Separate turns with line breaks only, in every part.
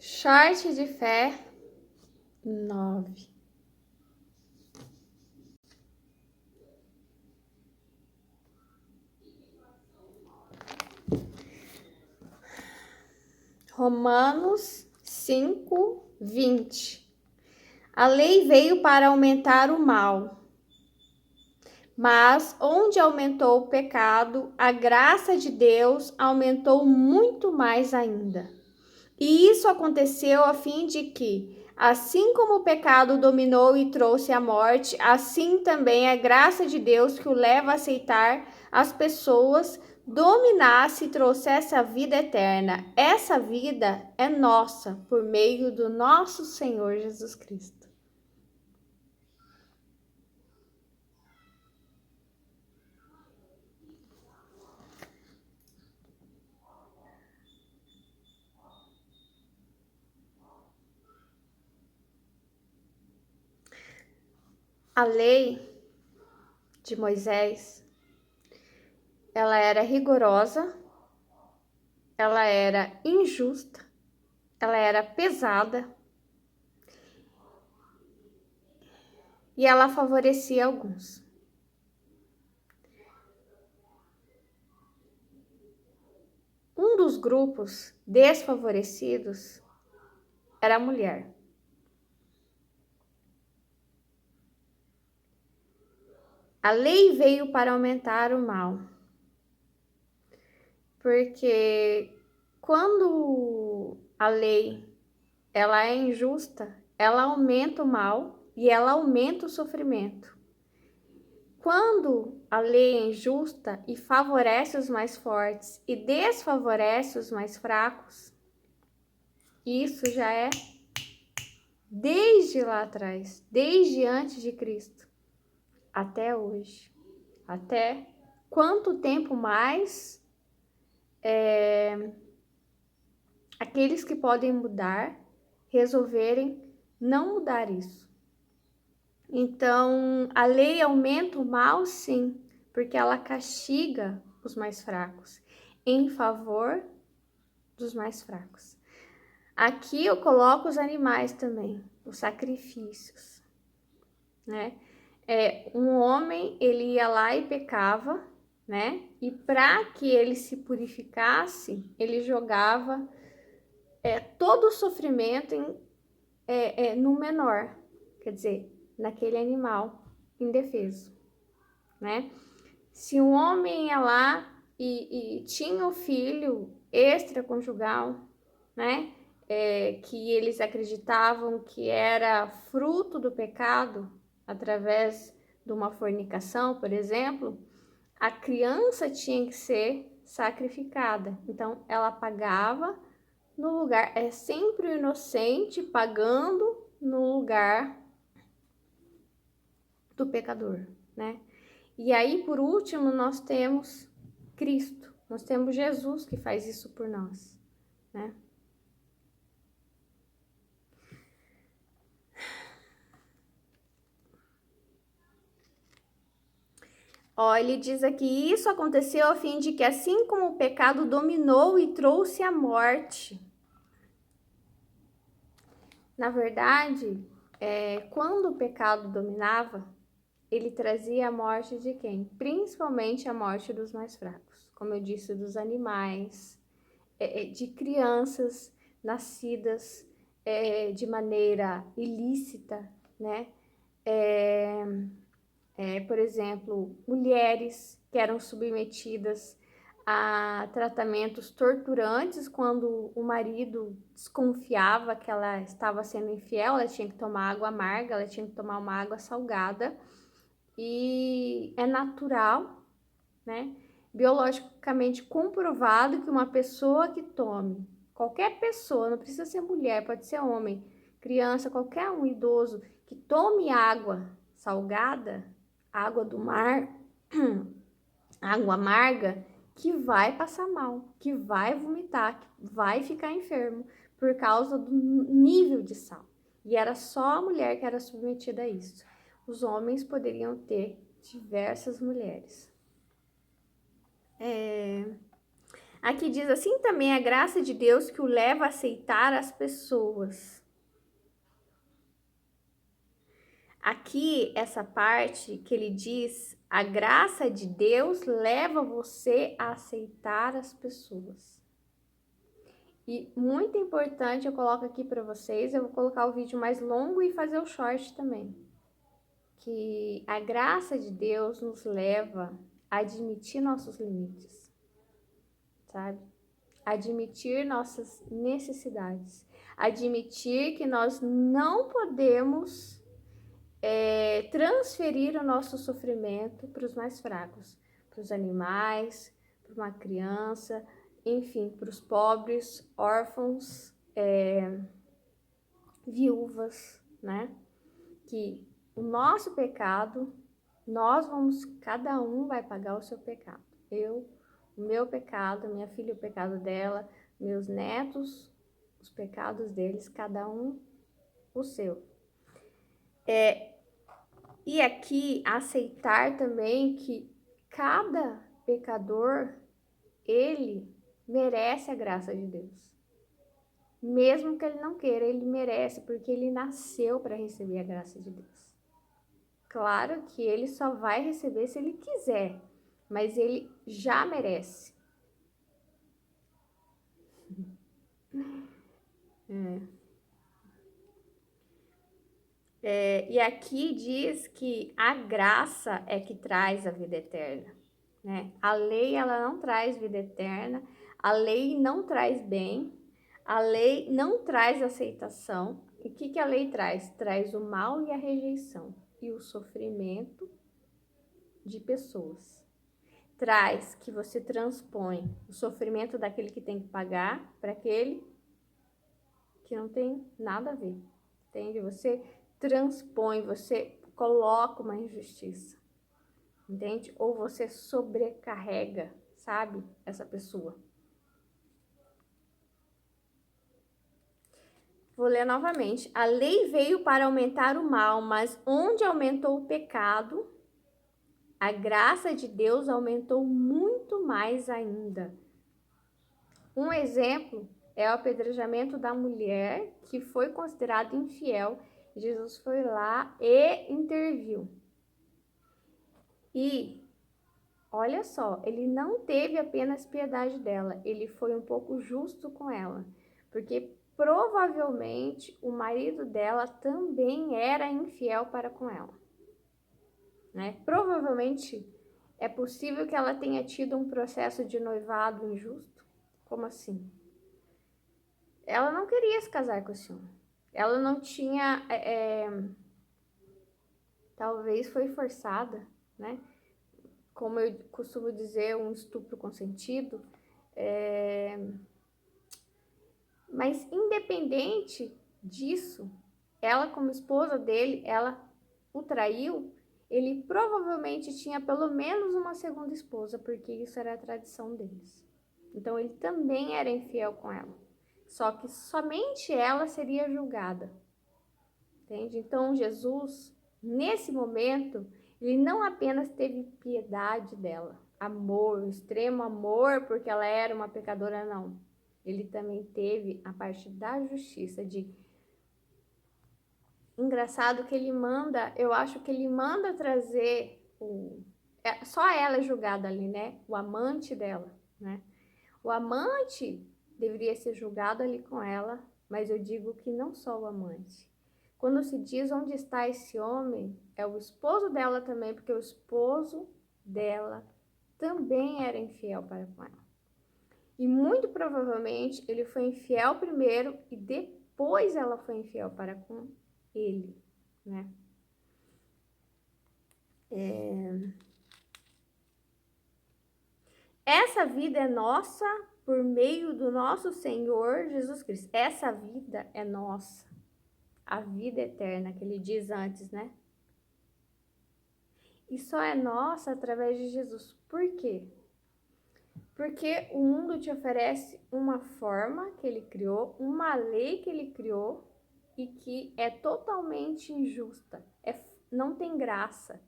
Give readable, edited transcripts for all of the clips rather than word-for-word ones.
Short de fé 9. Romanos 5, 20. A lei veio para aumentar o mal, mas onde aumentou o pecado, a graça de Deus aumentou muito mais ainda. E isso aconteceu a fim de que, assim como o pecado dominou e trouxe a morte, assim também a graça de Deus, que o leva a aceitar as pessoas, dominasse e trouxesse a vida eterna. Essa vida é nossa por meio do nosso Senhor Jesus Cristo. A lei de Moisés, ela era rigorosa, ela era injusta, ela era pesada e ela favorecia alguns. Um dos grupos desfavorecidos era a mulher. A lei veio para aumentar o mal. Porque quando a lei ela é injusta, ela aumenta o mal e ela aumenta o sofrimento. Quando a lei é injusta e favorece os mais fortes e desfavorece os mais fracos, isso já é desde lá atrás, desde antes de Cristo até hoje. Até quanto tempo mais aqueles que podem mudar resolverem não mudar isso. Então, a lei aumenta o mal, sim, porque ela castiga os mais fracos em favor dos mais fracos. Aqui eu coloco os animais também, os sacrifícios, né? Um homem, ele ia lá e pecava, né? E para que ele se purificasse, ele jogava todo o sofrimento no menor, quer dizer, naquele animal indefeso, né? Se um homem ia lá e tinha o filho extraconjugal, né? Que eles acreditavam que era fruto do pecado através de uma fornicação, por exemplo, a criança tinha que ser sacrificada. Então, ela pagava no lugar, é sempre o inocente pagando no lugar do pecador, né? E aí, por último, nós temos Cristo, nós temos Jesus que faz isso por nós, né? Ó, ele diz aqui, isso aconteceu a fim de que, assim como o pecado dominou e trouxe a morte. Na verdade, quando o pecado dominava, ele trazia a morte de quem? Principalmente a morte dos mais fracos. Como eu disse, dos animais, de crianças nascidas de maneira ilícita, né? Por exemplo, mulheres que eram submetidas a tratamentos torturantes quando o marido desconfiava que ela estava sendo infiel, ela tinha que tomar água amarga, ela tinha que tomar uma água salgada. E é natural, né? Biologicamente comprovado que uma pessoa que tome, qualquer pessoa, não precisa ser mulher, pode ser homem, criança, qualquer um idoso, que tome água salgada, água do mar, água amarga, que vai passar mal, que vai vomitar, que vai ficar enfermo por causa do nível de sal. E era só a mulher que era submetida a isso. Os homens poderiam ter diversas mulheres. Aqui diz assim também a graça de Deus que o leva a aceitar as pessoas. Aqui, essa parte que ele diz, a graça de Deus leva você a aceitar as pessoas. E muito importante, eu coloco aqui para vocês, eu vou colocar o vídeo mais longo e fazer o short também. Que a graça de Deus nos leva a admitir nossos limites, sabe? Admitir nossas necessidades. Admitir que nós não podemos transferir o nosso sofrimento para os mais fracos, para os animais, para uma criança, enfim, para os pobres, órfãos, viúvas, né? Que o nosso pecado, cada um vai pagar o seu pecado. Eu, o meu pecado, minha filha, o pecado dela, meus netos, os pecados deles, cada um o seu. E aqui aceitar também que cada pecador, ele merece a graça de Deus. Mesmo que ele não queira, ele merece, porque ele nasceu para receber a graça de Deus. Claro que ele só vai receber se ele quiser, mas ele já merece. E aqui diz que a graça é que traz a vida eterna, né? A lei, ela não traz vida eterna, a lei não traz bem, a lei não traz aceitação. E o que a lei traz? Traz o mal e a rejeição e o sofrimento de pessoas. Traz que você transpõe o sofrimento daquele que tem que pagar para aquele que não tem nada a ver, entende? Você transpõe, você coloca uma injustiça, entende? Ou você sobrecarrega, sabe, essa pessoa. Vou ler novamente. A lei veio para aumentar o mal, mas onde aumentou o pecado, a graça de Deus aumentou muito mais ainda. Um exemplo é o apedrejamento da mulher que foi considerada infiel. Jesus foi lá e interviu. E olha só, ele não teve apenas piedade dela, ele foi um pouco justo com ela, porque provavelmente o marido dela também era infiel para com ela, né? Provavelmente é possível que ela tenha tido um processo de noivado injusto. Como assim? Ela não queria se casar com esse homem. Ela não tinha, talvez foi forçada, né? Como eu costumo dizer, um estupro consentido. Mas independente disso, ela como esposa dele, ela o traiu, ele provavelmente tinha pelo menos uma segunda esposa, porque isso era a tradição deles. Então ele também era infiel com ela. Só que somente ela seria julgada. Entende? Então Jesus, nesse momento, ele não apenas teve piedade dela, amor, extremo amor, porque ela era uma pecadora, não. Ele também teve a parte da justiça, de... Engraçado que ele manda, eu acho que ele manda trazer só ela é julgada ali, né? O amante dela, né? O amante deveria ser julgado ali com ela, mas eu digo que não só o amante. Quando se diz onde está esse homem, é o esposo dela também, porque o esposo dela também era infiel para com ela. E muito provavelmente ele foi infiel primeiro e depois ela foi infiel para com ele, né? Essa vida é nossa por meio do nosso Senhor Jesus Cristo. Essa vida é nossa. A vida eterna que ele diz antes, né? E só é nossa através de Jesus. Por quê? Porque o mundo te oferece uma forma que ele criou, uma lei que ele criou e que é totalmente injusta, não tem graça.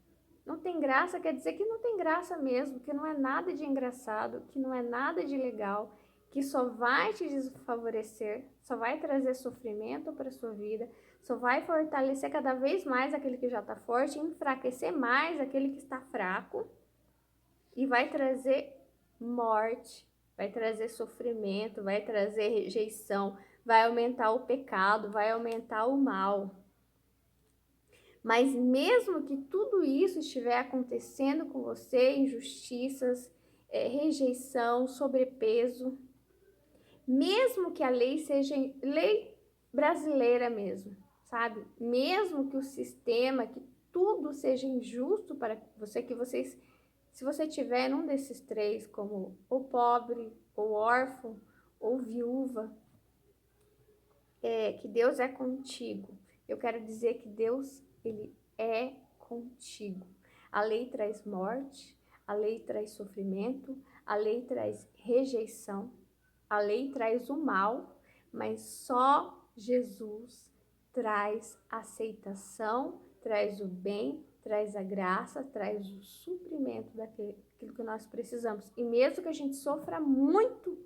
Não tem graça quer dizer que não tem graça mesmo, que não é nada de engraçado, que não é nada de legal, que só vai te desfavorecer, só vai trazer sofrimento para sua vida, só vai fortalecer cada vez mais aquele que já está forte, enfraquecer mais aquele que está fraco e vai trazer morte, vai trazer sofrimento, vai trazer rejeição, vai aumentar o pecado, vai aumentar o mal. Mas mesmo que tudo isso estiver acontecendo com você, injustiças, rejeição, sobrepeso, mesmo que a lei seja lei brasileira mesmo, sabe? Mesmo que o sistema, que tudo seja injusto para você, que vocês, se você tiver um desses três, como ou pobre, ou órfão, ou viúva, que Deus é contigo. Eu quero dizer que Deus, ele é contigo. A lei traz morte, a lei traz sofrimento, a lei traz rejeição, a lei traz o mal, mas só Jesus traz aceitação, traz o bem, traz a graça, traz o suprimento daquilo que nós precisamos. E mesmo que a gente sofra muito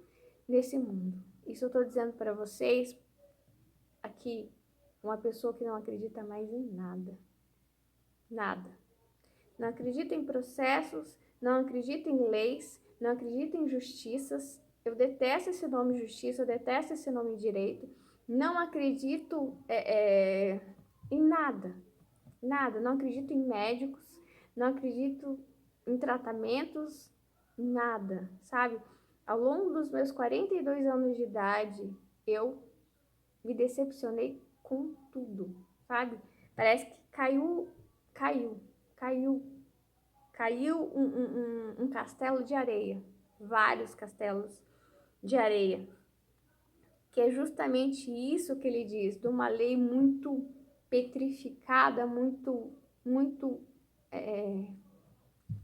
nesse mundo, isso eu estou dizendo para vocês aqui, uma pessoa que não acredita mais em nada. Nada. Não acredita em processos, não acredita em leis, não acredita em justiças. Eu detesto esse nome justiça, eu detesto esse nome direito. Não acredito em nada. Nada. Não acredito em médicos, não acredito em tratamentos, nada, sabe? Ao longo dos meus 42 anos de idade, eu me decepcionei com tudo, sabe? Parece que caiu, caiu um castelo de areia, vários castelos de areia, que é justamente isso que ele diz, de uma lei muito petrificada, muito,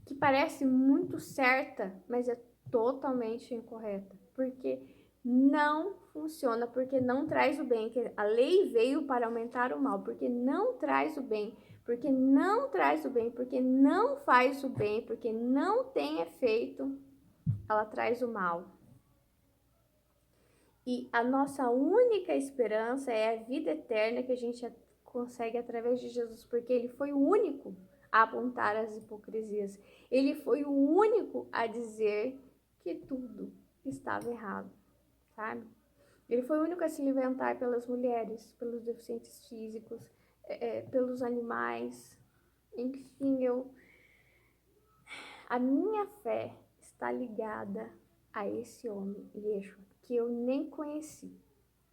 que parece muito certa, mas é totalmente incorreta, porque não funciona, porque não traz o bem. A lei veio para aumentar o mal, porque não traz o bem, porque não traz o bem, porque não faz o bem, porque não tem efeito, ela traz o mal. E a nossa única esperança é a vida eterna que a gente consegue através de Jesus, porque ele foi o único a apontar as hipocrisias. Ele foi o único a dizer que tudo estava errado, sabe? Ele foi o único a se levantar pelas mulheres, pelos deficientes físicos, pelos animais. Enfim, a minha fé está ligada a esse homem, Yeshua, que eu nem conheci.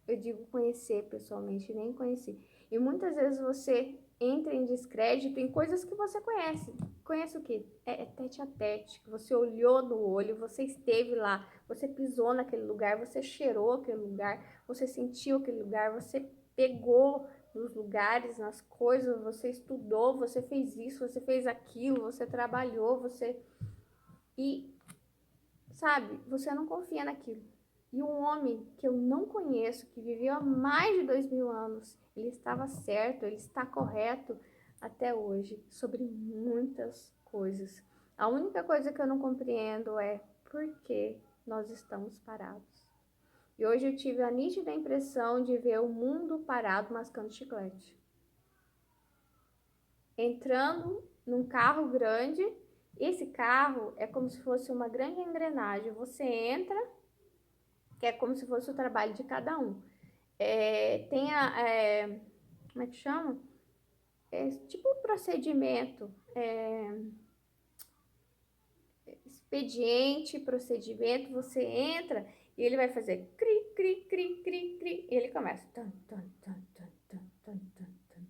Eu digo conhecer pessoalmente, nem conheci. E muitas vezes você entra em descrédito em coisas que você conhece. Conhece o quê? É tete a tete. Você olhou no olho, você esteve lá, você pisou naquele lugar, você cheirou aquele lugar, você sentiu aquele lugar, você pegou nos lugares, nas coisas, você estudou, você fez isso, você fez aquilo, você trabalhou, e, sabe, você não confia naquilo. E um homem que eu não conheço, que viveu há mais de 2000 anos, ele estava certo, ele está correto até hoje sobre muitas coisas. A única coisa que eu não compreendo é por que nós estamos parados. E hoje eu tive a nítida impressão de ver o mundo parado mascando chiclete. Entrando num carro grande, esse carro é como se fosse uma grande engrenagem. Você entra, que é como se fosse o trabalho de cada um. Como é que chama? Tipo um procedimento, expediente, procedimento, você entra e ele vai fazer cri, cri, cri, cri, cri, e ele começa. Tum, tum, tum, tum, tum, tum, tum, tum.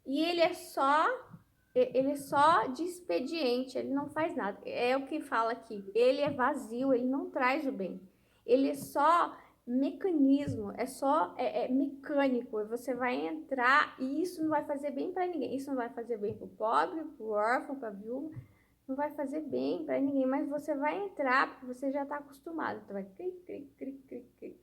E ele é só de expediente, ele não faz nada. É o que fala aqui. Ele é vazio, ele não traz o bem. Ele é só mecanismo, é só mecânico. Você vai entrar e isso não vai fazer bem para ninguém. Isso não vai fazer bem para o pobre, para o órfão, para a viúva. Não vai fazer bem para ninguém, mas você vai entrar porque você já está acostumado. Então vai cri, cri, cri, cri, cri.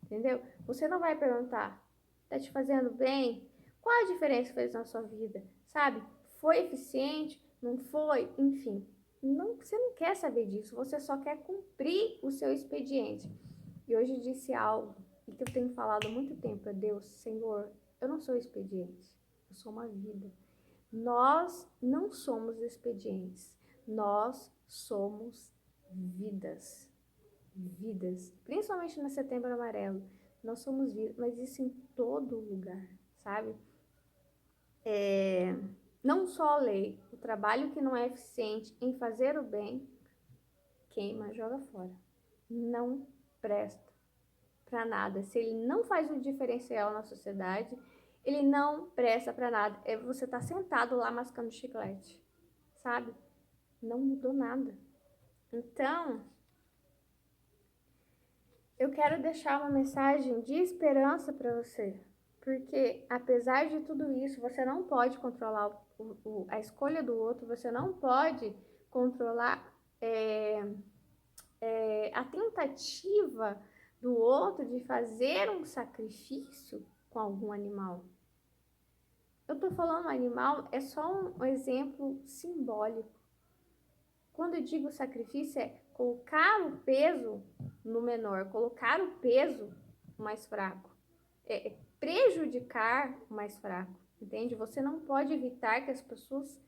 Entendeu? Você não vai perguntar, tá te fazendo bem? Qual a diferença que fez na sua vida? Sabe? Foi eficiente? não foi, enfim. Não, você não quer saber disso, você só quer cumprir o seu expediente. E hoje eu disse algo e que eu tenho falado há muito tempo a Deus: Senhor, eu não sou expediente, eu sou uma vida. Nós não somos expedientes, nós somos vidas. Vidas, principalmente no Setembro Amarelo, nós somos vidas, mas isso em todo lugar, sabe? Não só a lei, o trabalho que não é eficiente em fazer o bem, queima, joga fora. Não presta para nada. Se ele não faz um diferencial na sociedade, ele não presta para nada. É você tá sentado lá mascando chiclete, sabe? Não mudou nada. Então, eu quero deixar uma mensagem de esperança para você, porque apesar de tudo isso, você não pode controlar a escolha do outro, você não pode controlar a tentativa do outro de fazer um sacrifício com algum animal. Eu tô falando animal, é só um exemplo simbólico. Quando eu digo sacrifício, é colocar o peso no menor, colocar o peso no mais fraco, é prejudicar o mais fraco, entende? Você não pode evitar que as pessoas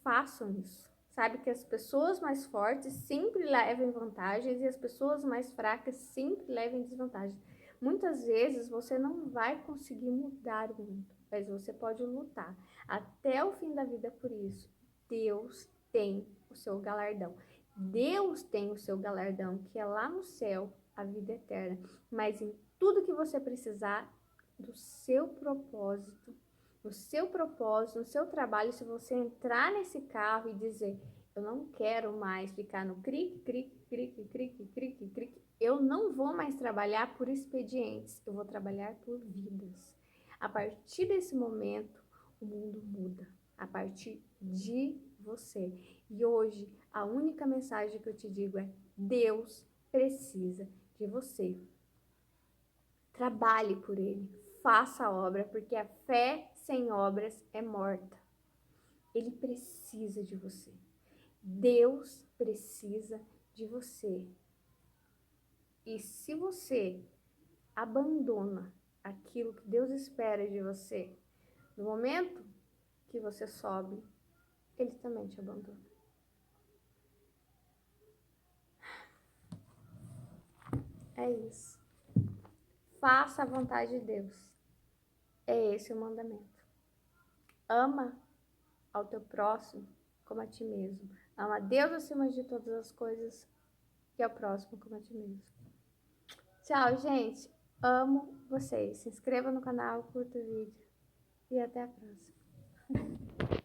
façam isso. Sabe que as pessoas mais fortes sempre levem vantagens e as pessoas mais fracas sempre levem desvantagens. Muitas vezes você não vai conseguir mudar o mundo, mas você pode lutar até o fim da vida por isso. Deus tem o seu galardão. Deus tem o seu galardão, que é lá no céu, a vida eterna. Mas em tudo que você precisar do seu propósito, no seu propósito, no seu trabalho, se você entrar nesse carro e dizer, eu não quero mais ficar no cric, cric, cric, cric, cric, cric, eu não vou mais trabalhar por expedientes, eu vou trabalhar por vidas. A partir desse momento, o mundo muda, a partir de você. E hoje, a única mensagem que eu te digo é, Deus precisa de você. Trabalhe por Ele, faça a obra, porque a fé sem obras é morta. Ele precisa de você. Deus precisa de você. E se você abandona aquilo que Deus espera de você, no momento que você sobe, Ele também te abandona. É isso. Faça a vontade de Deus. É esse o mandamento. Ama ao teu próximo como a ti mesmo. Ama Deus acima de todas as coisas e ao próximo como a ti mesmo. Tchau, gente. Amo vocês. Se inscreva no canal, curta o vídeo e até a próxima.